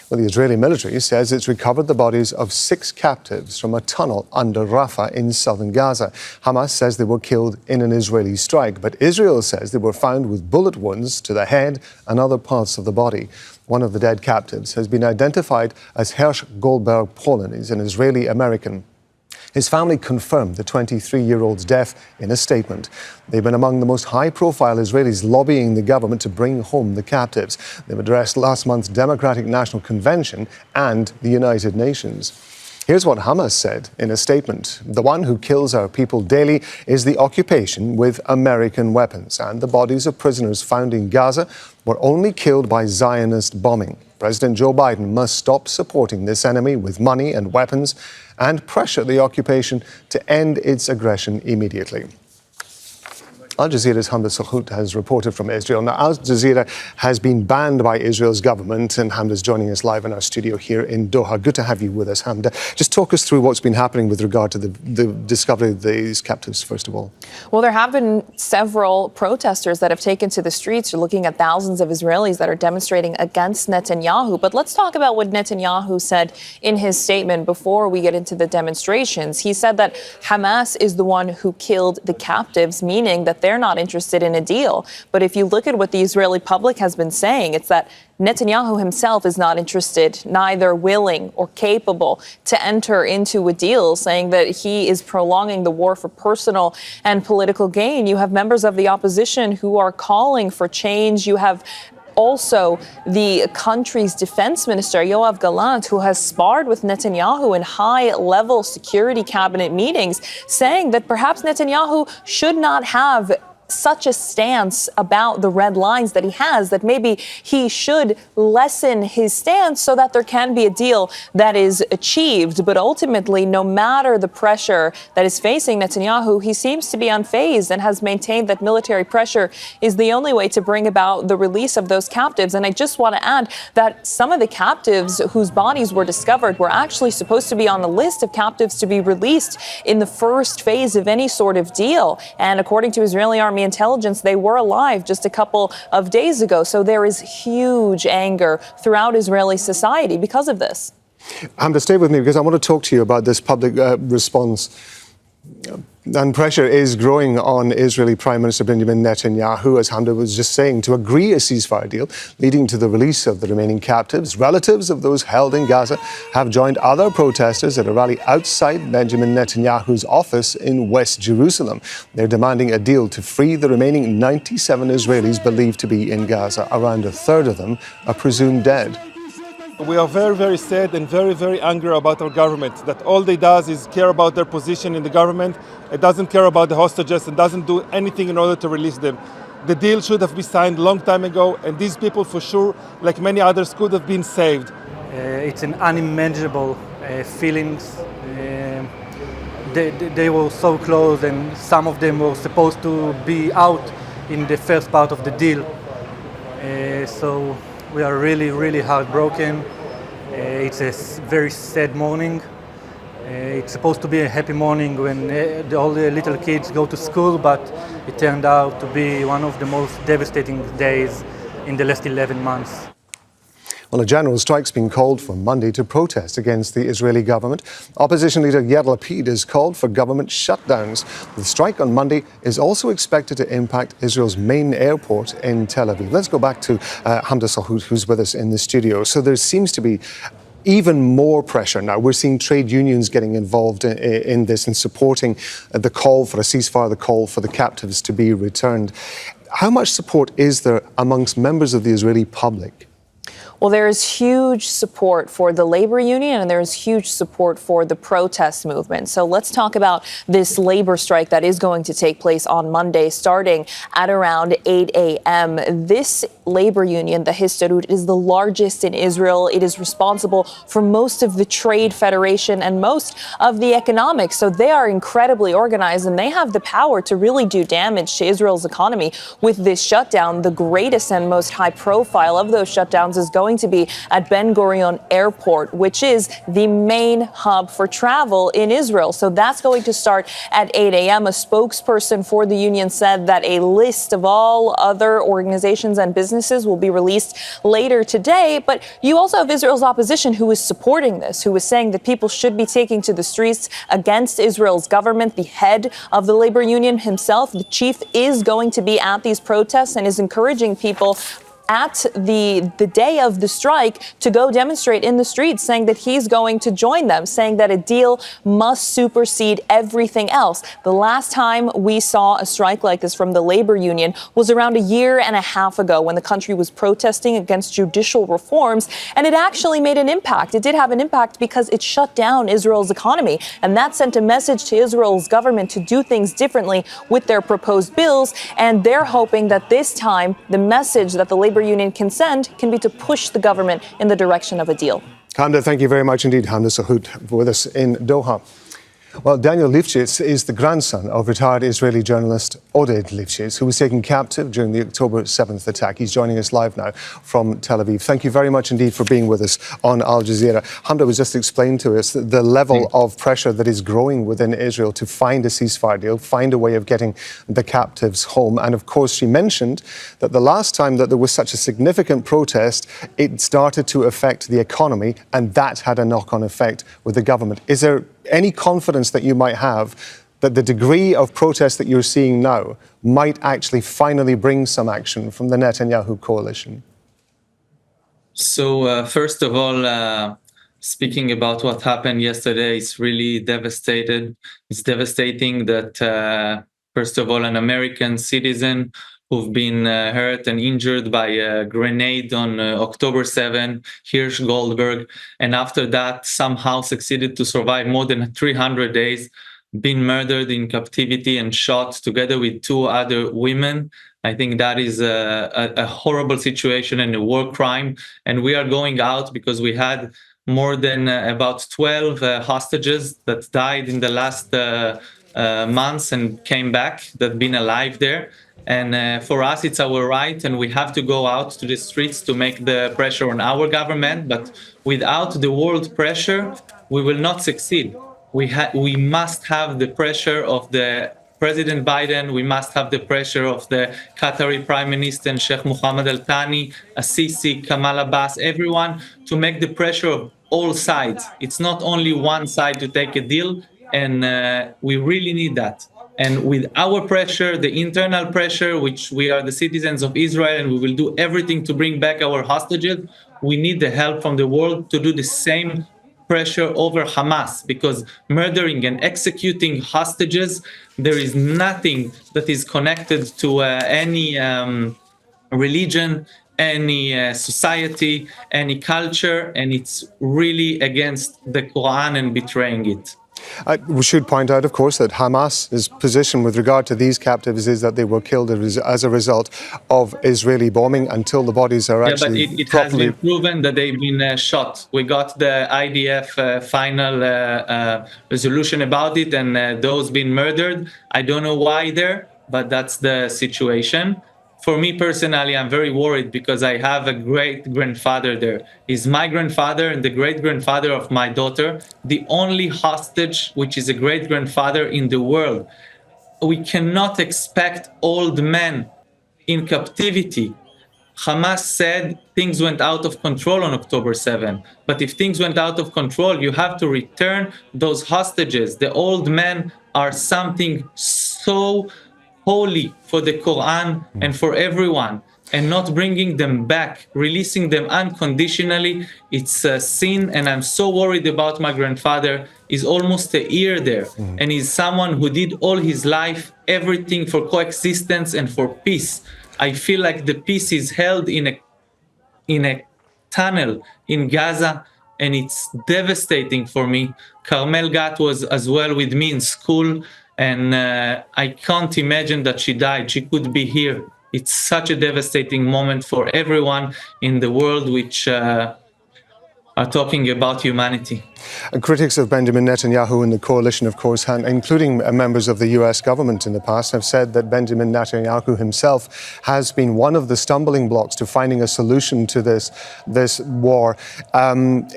Well, the Israeli military says it's recovered the bodies of 6 captives from a tunnel under Rafah in southern Gaza. Hamas says they were killed in an Israeli strike, but Israel says they were found with bullet wounds to the head and other parts of the body. One of the dead captives has been identified as Hersh Goldberg-Polin. He's an Israeli-American. His family confirmed the 23-year-old's death in a statement. They've been among the most high-profile Israelis lobbying the government to bring home the captives. They've addressed last month's Democratic National Convention and the United Nations. Here's what Hamas said in a statement. The one who kills our people daily is the occupation with American weapons, and the bodies of prisoners found in Gaza were only killed by Zionist bombing. President Joe Biden must stop supporting this enemy with money and weapons and pressure the occupation to end its aggression immediately. Al Jazeera's Hamda Sokhut has reported from Israel. Now, Al Jazeera has been banned by Israel's government, and Hamda's joining us live in our studio here in Doha. Good to have you with us, Hamda. Just talk us through what's been happening with regard to the discovery of these captives, first of all. Well, there have been several protesters that have taken to the streets. You're looking at thousands of Israelis that are demonstrating against Netanyahu. But let's talk about what Netanyahu said in his statement before we get into the demonstrations. He said that Hamas is the one who killed the captives, meaning that they're not interested in a deal. But if you look at what the Israeli public has been saying, it's that Netanyahu himself is not interested, neither willing or capable to enter into a deal, saying that he is prolonging the war for personal and political gain. You have members of the opposition who are calling for change. You have also the country's defense minister, Yoav Gallant, who has sparred with Netanyahu in high-level security cabinet meetings, saying that perhaps Netanyahu should not have such a stance about the red lines that he has, that maybe he should lessen his stance so that there can be a deal that is achieved. But ultimately, no matter the pressure that is facing Netanyahu, he seems to be unfazed and has maintained that military pressure is the only way to bring about the release of those captives. And I just want to add that some of the captives whose bodies were discovered were actually supposed to be on the list of captives to be released in the first phase of any sort of deal. And according to Israeli Army intelligence, they were alive just a couple of days ago. So there is huge anger throughout Israeli society because of this. Hamda, stay with me because I want to talk to you about this public response. And pressure is growing on Israeli Prime Minister Benjamin Netanyahu, as Hamda was just saying, to agree a ceasefire deal leading to the release of the remaining captives. Relatives of those held in Gaza have joined other protesters at a rally outside Benjamin Netanyahu's office in West Jerusalem. They're demanding a deal to free the remaining 97 Israelis believed to be in Gaza. Around a third of them are presumed dead. We are very, very sad and very, very angry about our government, that all they does is care about their position in the government. It doesn't care about the hostages and doesn't do anything in order to release them. The deal should have been signed a long time ago, and these people for sure, like many others, could have been saved. It's an unimaginable feelings. They were so close, and some of them were supposed to be out in the first part of the deal. So we are really, really heartbroken. It's a very sad morning. It's supposed to be a happy morning when all the little kids go to school, but it turned out to be one of the most devastating days in the last 11 months. Well, a general strike's been called for Monday to protest against the Israeli government. Opposition leader Yair Lapid has called for government shutdowns. The strike on Monday is also expected to impact Israel's main airport in Tel Aviv. Let's go back to Hamda Sokhut, who's with us in the studio. So there seems to be even more pressure now. We're seeing trade unions getting involved in this and supporting the call for a ceasefire, the call for the captives to be returned. How much support is there amongst members of the Israeli public? Well, there is huge support for the labor union and there is huge support for the protest movement. So let's talk about this labor strike that is going to take place on Monday, starting at around 8 a.m. This labor union, the Histadrut, is the largest in Israel. It is responsible for most of the trade federation and most of the economics. So they are incredibly organized and they have the power to really do damage to Israel's economy with this shutdown. The greatest and most high profile of those shutdowns is going to be at Ben Gurion Airport, which is the main hub for travel in Israel. So that's going to start at 8 a.m. A spokesperson for the union said that a list of all other organizations and businesses businesses will be released later today. But you also have Israel's opposition who is supporting this, who is saying that people should be taking to the streets against Israel's government. The head of the labor union himself, the chief, is going to be at these protests and is encouraging people at the day of the strike to go demonstrate in the streets, saying that he's going to join them, saying that a deal must supersede everything else. The last time we saw a strike like this from the labor union was around a year and a half ago when the country was protesting against judicial reforms, and it actually made an impact. It did have an impact because it shut down Israel's economy, and that sent a message to Israel's government to do things differently with their proposed bills, and they're hoping that this time the message that the labor union can send can be to push the government in the direction of a deal. Hamda, thank you very much indeed. Hamda Sahut with us in Doha. Well, Daniel Lifshitz is the grandson of retired Israeli journalist Oded Lifshitz, who was taken captive during the October 7th attack. He's joining us live now from Tel Aviv. Thank you very much indeed for being with us on Al Jazeera. Hamda was just explained to us the level of pressure that is growing within Israel to find a ceasefire deal, find a way of getting the captives home. And of course, she mentioned that the last time that there was such a significant protest, it started to affect the economy, and that had a knock-on effect with the government. Is there any confidence that you might have that the degree of protest that you're seeing now might actually finally bring some action from the Netanyahu coalition? So first of all, speaking about what happened yesterday, it's really devastated. It's devastating that, first of all, an American citizen who've been hurt and injured by a grenade on October 7, Hersh Goldberg, and after that somehow succeeded to survive more than 300 days, been murdered in captivity and shot together with two other women. I think that is a horrible situation and a war crime. And we are going out because we had more than about 12 hostages that died in the last months and came back, that been alive there. And for us, it's our right, and we have to go out to the streets to make the pressure on our government. But without the world pressure, we will not succeed. We must have the pressure of the President Biden. We must have the pressure of the Qatari Prime Minister, Sheikh Mohammed Al Thani, Assisi, Kamal Abbas, everyone, to make the pressure of all sides. It's not only one side to take a deal, and we really need that. And with our pressure, the internal pressure, which we are the citizens of Israel, and we will do everything to bring back our hostages, we need the help from the world to do the same pressure over Hamas, because murdering and executing hostages, there is nothing that is connected to any religion, any society, any culture, and it's really against the Quran and betraying it. We should point out, of course, that Hamas's position with regard to these captives is that they were killed as a result of Israeli bombing until the bodies are actually but it properly... has been proven that they've been shot. We got the IDF final resolution about it, and those been murdered. I don't know why there, but that's the situation. For me personally, I'm very worried because I have a great-grandfather there. He's my grandfather and the great-grandfather of my daughter, the only hostage which is a great-grandfather in the world. We cannot expect old men in captivity. Hamas said things went out of control on October 7. But if things went out of control, you have to return those hostages. The old men are something so holy for the Quran and for everyone, and not bringing them back, releasing them unconditionally, it's a sin. And I'm so worried about my grandfather. He's almost a year there, and he's someone who did all his life everything for coexistence and for peace. I feel like the peace is held in a tunnel in Gaza, and it's devastating for me. Carmel Gat was as well with me in school, and I can't imagine that she died. She could be here. It's such a devastating moment for everyone in the world, which are talking about humanity. Critics of Benjamin Netanyahu and the coalition, of course, including members of the US government in the past, have said that Benjamin Netanyahu himself has been one of the stumbling blocks to finding a solution to this war.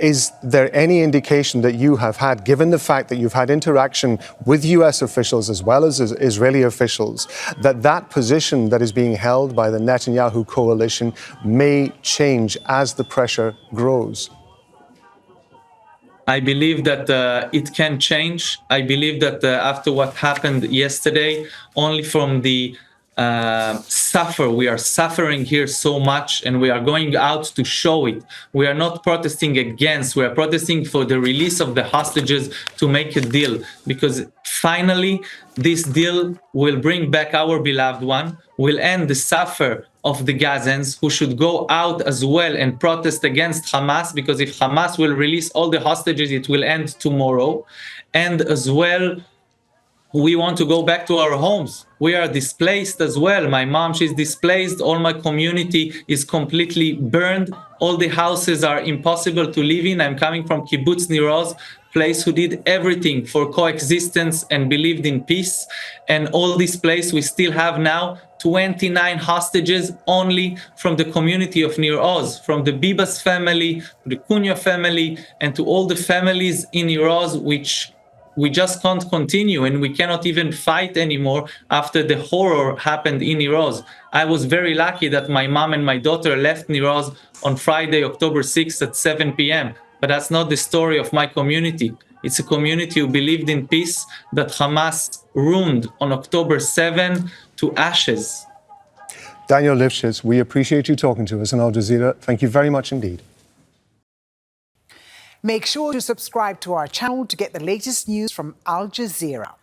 Is there any indication that you have had, given the fact that you've had interaction with US officials as well as Israeli officials, that that position that is being held by the Netanyahu coalition may change as the pressure grows? I believe that it can change. I believe that after what happened yesterday, only from the we are suffering here so much, and we are going out to show it. We are not protesting against, we are protesting for the release of the hostages to make a deal, because finally this deal will bring back our beloved one, will end the suffer of the Gazans, who should go out as well and protest against Hamas, because if Hamas will release all the hostages, it will end tomorrow. And as well, we want to go back to our homes. We are displaced as well. My mom, she's displaced. All my community is completely burned. All the houses are impossible to live in. I'm coming from Kibbutz Nir Oz, place who did everything for coexistence and believed in peace. And all this place, we still have now 29 hostages only from the community of Nir Oz, from the Bibas family, the Cunha family, and to all the families in Nir Oz, which we just can't continue, and we cannot even fight anymore after the horror happened in Nir Oz. I was very lucky that my mom and my daughter left Nir Oz on Friday, October 6th at 7 p.m. But that's not the story of my community. It's a community who believed in peace that Hamas ruined on October 7 to ashes. Daniel Lifshitz, we appreciate you talking to us on Al Jazeera. Thank you very much indeed. Make sure to subscribe to our channel to get the latest news from Al Jazeera.